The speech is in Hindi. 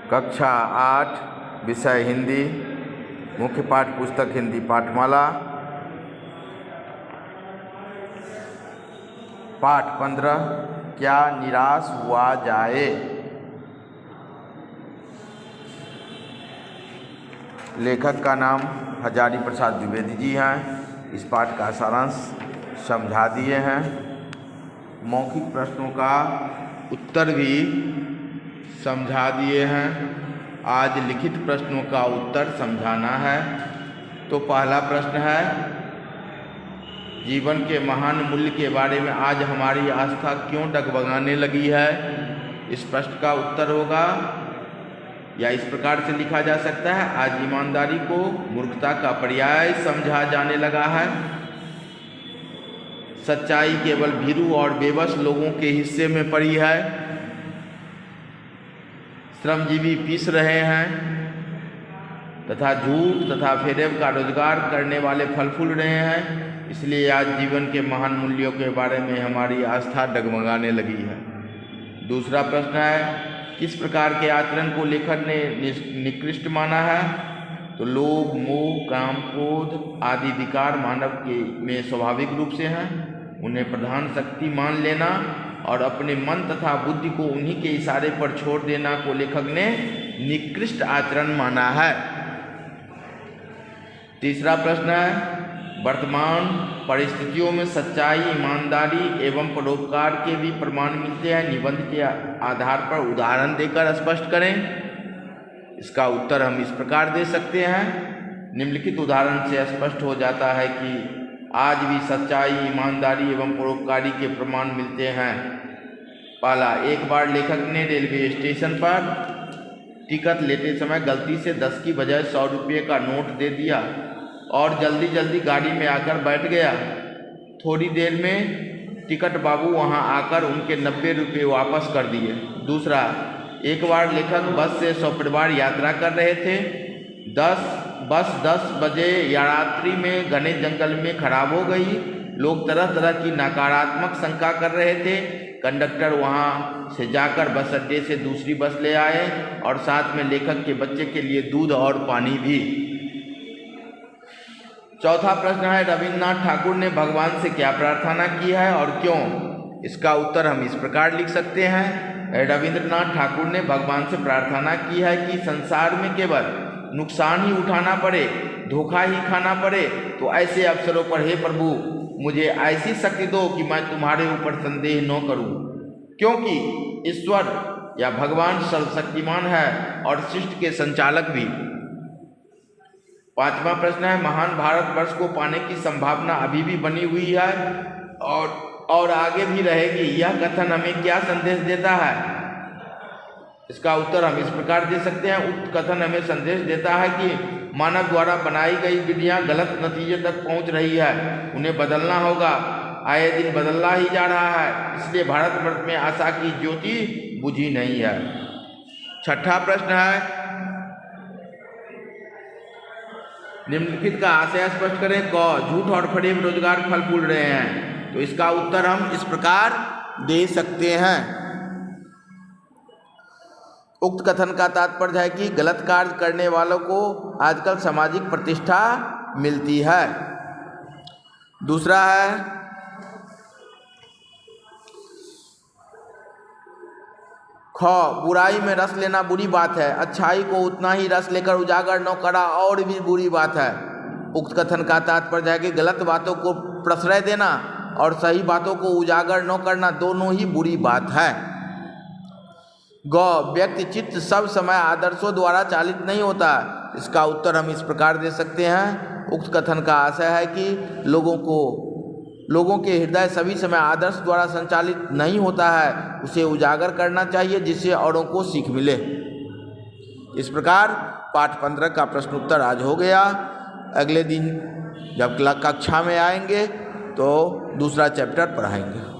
कक्षा 8 विषय हिंदी, मुख्य पाठ पुस्तक हिंदी पाठमाला, पाठ 15 क्या निराश हुआ जाए। लेखक का नाम हजारी प्रसाद द्विवेदी जी हैं। इस पाठ का सारांश समझा दिए हैं। मौखिक प्रश्नों का उत्तर भी समझा दिए हैं। आज लिखित प्रश्नों का उत्तर समझाना है। तो पहला प्रश्न है, जीवन के महान मूल्य के बारे में आज हमारी आस्था क्यों डगमगाने लगी है। इस प्रश्न का उत्तर होगा, या इस प्रकार से लिखा जा सकता है, आज ईमानदारी को मूर्खता का पर्याय समझा जाने लगा है। सच्चाई केवल भीरू और बेबस लोगों के हिस्से में पड़ी है। श्रमजीवी पीस रहे हैं तथा झूठ तथा फेरेब का रोजगार करने वाले फल फूल रहे हैं। इसलिए आज जीवन के महान मूल्यों के बारे में हमारी आस्था डगमगाने लगी है। दूसरा प्रश्न है, किस प्रकार के आचरण को लेखक ने निकृष्ट माना है। तो लोभ, मोह, काम, क्रोध आदि विकार मानव के में स्वाभाविक रूप से हैं। उन्हें प्रधान शक्ति मान लेना और अपने मन तथा बुद्धि को उन्हीं के इशारे पर छोड़ देना को लेखक ने निकृष्ट आचरण माना है। तीसरा प्रश्न है, वर्तमान परिस्थितियों में सच्चाई, ईमानदारी एवं परोपकार के भी प्रमाण मिलते हैं। निबंध के आधार पर उदाहरण देकर स्पष्ट करें। इसका उत्तर हम इस प्रकार दे सकते हैं। निम्नलिखित उदाहरण से स्पष्ट हो जाता है कि आज भी सच्चाई, ईमानदारी एवं परोपकारी के प्रमाण मिलते हैं। पहला, एक बार लेखक ने रेलवे स्टेशन पर टिकट लेते समय गलती से 10 की बजाय 100 रुपये का नोट दे दिया और जल्दी जल्दी गाड़ी में आकर बैठ गया। थोड़ी देर में टिकट बाबू वहां आकर उनके 90 रुपये वापस कर दिए। दूसरा, एक बार लेखक बस से सपरिवार यात्रा कर रहे थे। बस 10 बजे या रात्रि में घने जंगल में खराब हो गई। लोग तरह तरह की नकारात्मक शंका कर रहे थे। कंडक्टर वहां से जाकर बस अड्डे से दूसरी बस ले आए और साथ में लेखक के बच्चे के लिए दूध और पानी भी। चौथा प्रश्न है, रविन्द्रनाथ ठाकुर ने भगवान से क्या प्रार्थना की है और क्यों। इसका उत्तर हम इस प्रकार लिख सकते हैं, रविन्द्रनाथ ठाकुर ने भगवान से प्रार्थना की है कि संसार में केवल नुकसान ही उठाना पड़े, धोखा ही खाना पड़े, तो ऐसे अवसरों पर हे प्रभु मुझे ऐसी शक्ति दो कि मैं तुम्हारे ऊपर संदेह न करूं, क्योंकि ईश्वर या भगवान सर्वशक्तिमान है और सृष्टि के संचालक भी। पांचवा प्रश्न है, महान भारतवर्ष को पाने की संभावना अभी भी बनी हुई है और आगे भी रहेगी। यह कथन हमें क्या संदेश देता है। इसका उत्तर हम इस प्रकार दे सकते हैं, उक्त कथन हमें संदेश देता है कि मानव द्वारा बनाई गई विधियां गलत नतीजे तक पहुंच रही है। उन्हें बदलना होगा, आए दिन बदलना ही जा रहा है। इसलिए भारतवर्ष में आशा की ज्योति बुझी नहीं है। छठा प्रश्न है, निम्नलिखित का आशय स्पष्ट करें। क, झूठ और फरेब रोजगार फल फूल रहे हैं। तो इसका उत्तर हम इस प्रकार दे सकते हैं, उक्त कथन का तात्पर्य है कि गलत कार्य करने वालों को आजकल सामाजिक प्रतिष्ठा मिलती है। दूसरा है, ख, बुराई में रस लेना बुरी बात है। अच्छाई को उतना ही रस लेकर उजागर न करा और भी बुरी बात है। उक्त कथन का तात्पर्य है कि गलत बातों को प्रश्रय देना और सही बातों को उजागर न करना दोनों ही बुरी बात है। ग, व्यक्ति चित्त सब समय आदर्शों द्वारा चालित नहीं होता। इसका उत्तर हम इस प्रकार दे सकते हैं, उक्त कथन का आशय है कि लोगों के हृदय सभी समय आदर्श द्वारा संचालित नहीं होता है। उसे उजागर करना चाहिए जिससे औरों को सीख मिले। इस प्रकार पाठ 15 का प्रश्न उत्तर आज हो गया। अगले दिन जब कक्षा में आएंगे तो दूसरा चैप्टर पढ़ाएंगे।